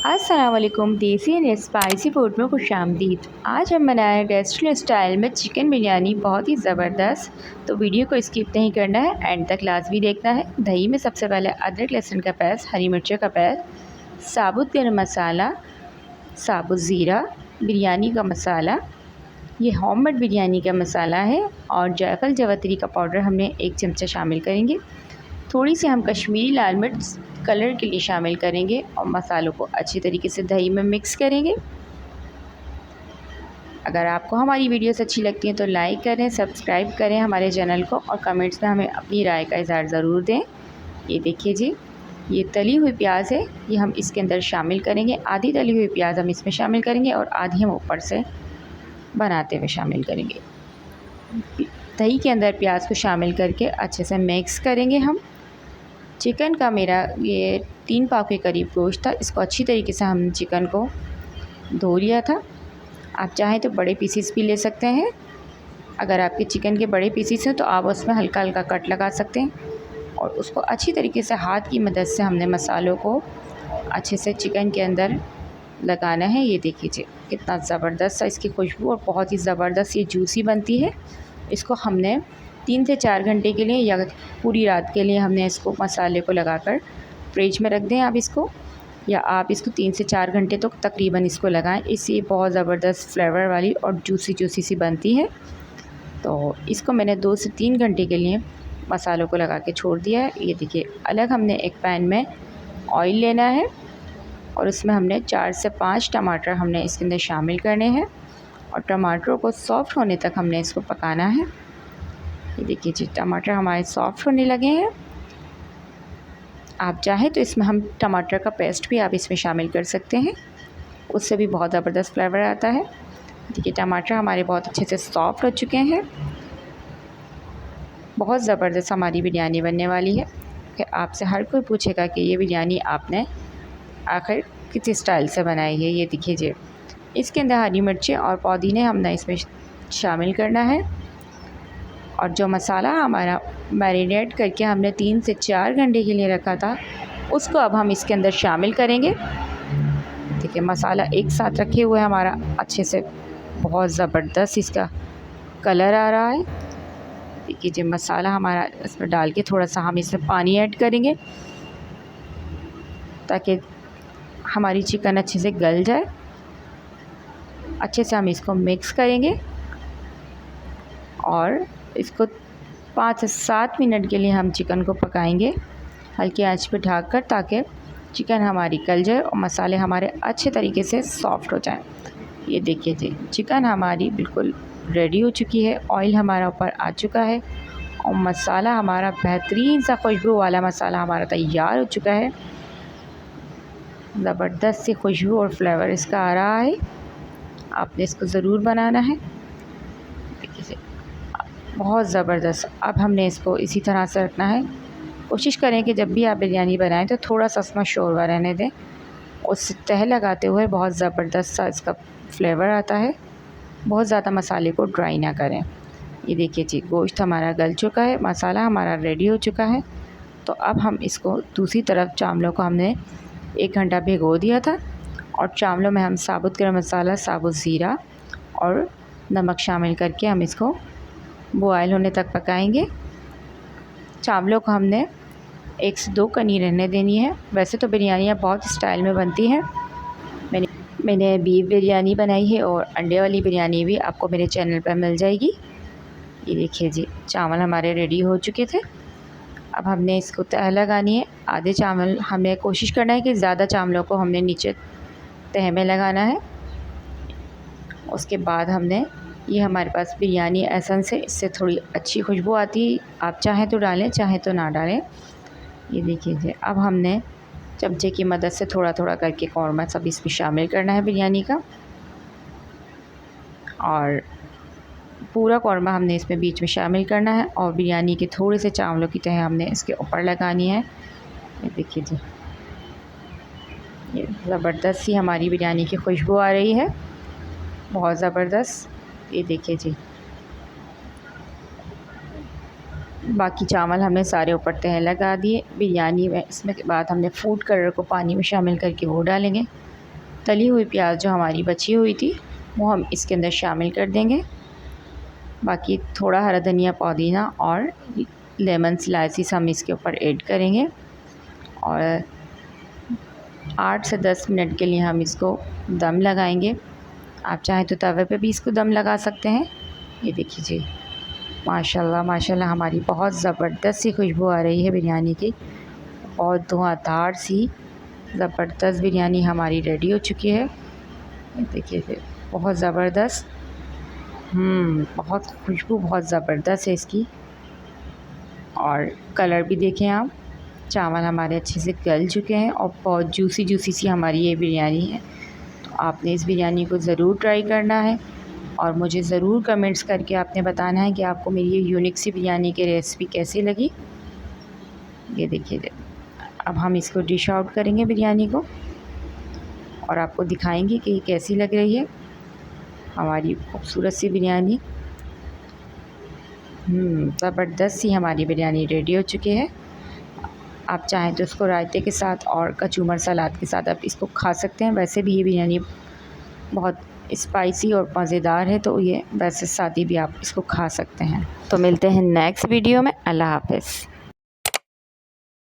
अस्सलाम वालेकुम। देसी एंड स्पाइसी फूड में खुशामदीद। आज हम बनाए रेस्टोरेंट स्टाइल में चिकन बिरयानी, बहुत ही ज़बरदस्त। तो वीडियो को स्किप नहीं करना है, एंड तक लाजमी देखना है। दही में सबसे पहले अदरक लहसुन का पेस्ट, हरी मिर्चों का पेस्ट, साबुत गरम मसाला, साबुत ज़ीरा, बिरयानी का मसाला, ये होममेड बिरयानी का मसाला है, और जायफल जवतरी का पाउडर हमने 1 चमचा शामिल करेंगे। थोड़ी सी हम कश्मीरी लाल मिर्च कलर के लिए शामिल करेंगे, और मसालों को अच्छी तरीके से दही में मिक्स करेंगे। अगर आपको हमारी वीडियोस अच्छी लगती हैं तो लाइक करें, सब्सक्राइब करें हमारे चैनल को, और कमेंट्स में हमें अपनी राय का इज़हार ज़रूर दें। ये देखिए जी, ये तली हुई प्याज है, ये हम इसके अंदर शामिल करेंगे। आधी तली हुई प्याज हम इसमें शामिल करेंगे, और आधी हम ऊपर से बनाते हुए शामिल करेंगे। दही के अंदर प्याज को शामिल करके अच्छे से मिक्स करेंगे हम। चिकन का मेरा ये 3 पाव के करीब गोश्त था। इसको अच्छी तरीके से हम चिकन को धो लिया था। आप चाहें तो बड़े पीसीस भी ले सकते हैं। अगर आपके चिकन के बड़े पीसीस हैं तो आप उसमें हल्का हल्का कट लगा सकते हैं, और उसको अच्छी तरीके से हाथ की मदद से हमने मसालों को अच्छे से चिकन के अंदर लगाना है। ये देखिए कितना ज़बरदस्त सा इसकी खुशबू, और बहुत ही ज़बरदस्त ये जूसी बनती है। इसको हमने 3 से 4 घंटे के लिए या पूरी रात के लिए हमने इसको मसाले को लगाकर फ्रिज में रख दें आप इसको, या आप इसको 3 से 4 घंटे तो तकरीबन इसको लगाएं। इससे बहुत ज़बरदस्त फ्लेवर वाली और जूसी सी बनती है। तो इसको मैंने 2 से 3 घंटे के लिए मसालों को लगा के छोड़ दिया है। ये देखिए, अलग हमने एक पैन में ऑयल लेना है, और उसमें हमने 4 से 5 टमाटर हमने इसके अंदर शामिल करने हैं, और टमाटरों को सॉफ़्ट होने तक हमने इसको पकाना है। ये देखिए जी, टमाटर हमारे सॉफ़्ट होने लगे हैं। आप चाहें तो इसमें हम टमाटर का पेस्ट भी आप इसमें शामिल कर सकते हैं, उससे भी बहुत ज़बरदस्त फ्लेवर आता है। देखिए, टमाटर हमारे बहुत अच्छे से सॉफ़्ट हो चुके हैं। बहुत ज़बरदस्त हमारी बिरयानी बनने वाली है। कि आपसे हर कोई पूछेगा कि ये बिरयानी आपने आखिर किस स्टाइल से बनाई है। ये देखिए जी, इसके अंदर हरी मिर्चें और पुदीने हमने इसमें शामिल करना है, और जो मसाला हमारा मैरिनेट करके हमने 3 से 4 घंटे के लिए रखा था, उसको अब हम इसके अंदर शामिल करेंगे। देखिए, मसाला एक साथ रखे हुए हमारा अच्छे से बहुत ज़बरदस्त इसका कलर आ रहा है। देखिए जी, मसाला हमारा इसमें डाल के थोड़ा सा हम इसमें पानी ऐड करेंगे, ताकि हमारी चिकन अच्छे से गल जाए। अच्छे से हम इसको मिक्स करेंगे, और इसको 5 से 7 मिनट के लिए हम चिकन को पकाएंगे हल्की आंच पे ढककर, ताकि चिकन हमारी गल जाए और मसाले हमारे अच्छे तरीके से सॉफ़्ट हो जाएं। ये देखिए जी, चिकन हमारी बिल्कुल रेडी हो चुकी है। ऑयल हमारा ऊपर आ चुका है, और मसाला हमारा बेहतरीन सा खुशबू वाला मसाला हमारा तैयार हो चुका है। ज़बरदस्त सी खुशबू और फ्लेवर इसका आ रहा है। आपने इसको ज़रूर बनाना है। देखिए, बहुत ज़बरदस्त। अब हमने इसको इसी तरह से रखना है। कोशिश करें कि जब भी आप बिरयानी बनाएं तो थोड़ा सा उसमें शोरबा रहने दें। उससे तह लगाते हुए बहुत ज़बरदस्त सा इसका फ्लेवर आता है। बहुत ज़्यादा मसाले को ड्राई ना करें। ये देखिए जी, गोश्त हमारा गल चुका है, मसाला हमारा रेडी हो चुका है। तो अब हम इसको दूसरी तरफ, चावलों को हमने 1 घंटा भिगो दिया था, और चावलों में हम साबुत गरम मसाला, साबुत ज़ीरा और नमक शामिल करके हम इसको बॉयल होने तक पकाएंगे। चावलों को हमने 1 से 2 कनी रहने देनी है। वैसे तो बिरयानियाँ बहुत स्टाइल में बनती हैं। मैंने बीफ बिरयानी बनाई है, और अंडे वाली बिरयानी भी आपको मेरे चैनल पर मिल जाएगी। ये देखिए जी, चावल हमारे रेडी हो चुके थे। अब हमने इसको तह लगानी है। आधे चावल हमें कोशिश करना है कि ज़्यादा चावलों को हमने नीचे तह में लगाना है। उसके बाद हमने, ये हमारे पास बिरयानी एसेंस है, इससे थोड़ी अच्छी खुशबू आती है। आप चाहें तो डालें, चाहें तो ना डालें। ये देखिए जी, अब हमने चमचे की मदद से थोड़ा थोड़ा करके कौरमा सब इसमें शामिल करना है बिरयानी का, और पूरा कौरमा हमने इसमें बीच में शामिल करना है, और बिरयानी के थोड़े से चावलों की तह हमने इसके ऊपर लगानी है। ये देखिए जी, ये ज़बरदस्त सी हमारी बिरयानी की खुशबू आ रही है, बहुत ज़बरदस्त। ये देखिए जी, बाकी चावल हमने सारे ऊपर तह लगा दिए बिरयानी में। इसमें के बाद हमने फूड कलर को पानी में शामिल करके वो डालेंगे। तली हुई प्याज जो हमारी बची हुई थी वो हम इसके अंदर शामिल कर देंगे। बाकी थोड़ा हरा धनिया, पुदीना और लेमन स्लाइसिस हम इसके ऊपर ऐड करेंगे और 8 से 10 मिनट के लिए हम इसको दम लगाएंगे। आप चाहें तो तवे पे भी इसको दम लगा सकते हैं। ये देखिए जी, माशाल्लाह माशाल्लाह हमारी बहुत ज़बरदस्त सी खुशबू आ रही है बिरयानी की। और धुआंधार सी ज़बरदस्त बिरयानी हमारी रेडी हो चुकी है। ये देखिए फिर बहुत ज़बरदस्त, बहुत खुशबू बहुत ज़बरदस्त है इसकी। और कलर भी देखें आप, चावल हमारे अच्छे से गल चुके हैं और बहुत जूसी जूसी सी हमारी ये बिरयानी है। तो आपने इस बिरयानी को ज़रूर ट्राई करना है और मुझे ज़रूर कमेंट्स करके आपने बताना है कि आपको मेरी ये यूनिक सी बिरयानी की रेसिपी कैसी लगी। ये देखिए, अब हम इसको डिश आउट करेंगे बिरयानी को और आपको दिखाएंगे कि ये कैसी लग रही है हमारी खूबसूरत सी बिरयानी। ज़बरदस्त सी हमारी बिरयानी रेडी हो चुकी है। आप चाहें तो इसको रायते के साथ और कचूमर सलाद के साथ आप इसको खा सकते हैं। वैसे भी ये बिरयानी बहुत स्पाइसी और मज़ेदार है, तो ये वैसे साथ ही भी आप इसको खा सकते हैं। तो मिलते हैं नेक्स्ट वीडियो में। अल्लाह हाफ़िज़।